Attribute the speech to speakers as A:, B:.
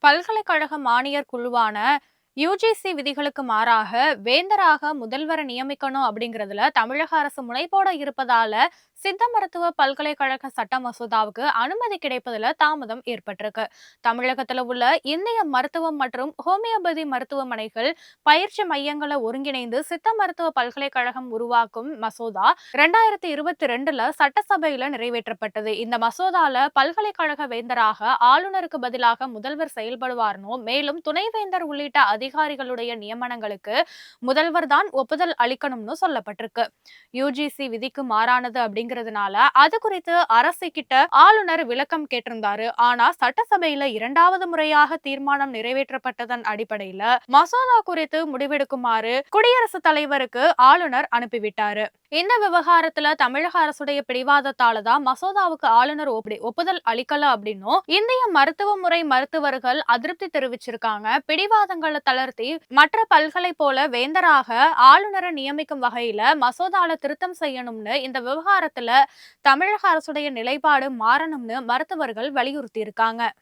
A: பல்கலைக்கழக மானியர் குழுவான யுஜிசி விதிகளுக்கு மாறாக வேந்தராக முதல்வரை நியமிக்கணும் அப்படிங்கிறதுல தமிழக அரசு முனைப்போட இருப்பதால சித்த மருத்துவ பல்கலைக்கழக சட்ட மசோதாவுக்கு அனுமதி கிடைப்பதில் தாமதம் ஏற்பட்டிருக்கு. தமிழகத்துல உள்ள இந்திய மருத்துவம் மற்றும் ஹோமியோபதி மருத்துவமனைகள் பயிற்சி மையங்களை ஒருங்கிணைந்து சித்த மருத்துவ பல்கலைக்கழகம் உருவாக்கும் மசோதா 2022 சட்டசபையில நிறைவேற்றப்பட்டது. இந்த மசோதால பல்கலைக்கழக வேந்தராக ஆளுநருக்கு பதிலாக முதல்வர் செயல்படுவார்னோ, மேலும் துணைவேந்தர் உள்ளிட்ட அதிகாரிகளுடைய நியமனங்களுக்கு முதல்வர் தான் ஒப்புதல் அளிக்கணும்னு சொல்லப்பட்டிருக்கு. யுஜிசி விதிக்கு மாறானது அப்படிங்கிறதுனால அது குறித்து அரசு கிட்ட ஆளுநர் விளக்கம் கேட்டிருந்தாரு. ஆனா சட்டசபையில இரண்டாவது முறையாக தீர்மானம் நிறைவேற்றப்பட்டதன் அடிப்படையில மசோதா குறித்து முடிவெடுக்குமாறு குடியரசுத் தலைவருக்கு ஆளுநர் அனுப்பிவிட்டாரு. இந்த விவகாரத்துல தமிழக அரசுடைய பிடிவாதத்தால தான் மசோதாவுக்கு ஆளுநர் ஒப்புதல் அளிக்கல அப்படின்னும் இந்திய மருத்துவ முறை மருத்துவர்கள் அதிருப்தி தெரிவிச்சிருக்காங்க. பிடிவாதங்களை தளர்த்தி மற்ற பல்கலை போல வேந்தராக ஆளுநரை நியமிக்கும் வகையில மசோதால திருத்தம் செய்யணும்னு இந்த விவகாரத்துல தமிழக அரசுடைய நிலைப்பாடு மாறணும்னு மருத்துவர்கள் வலியுறுத்தி இருக்காங்க.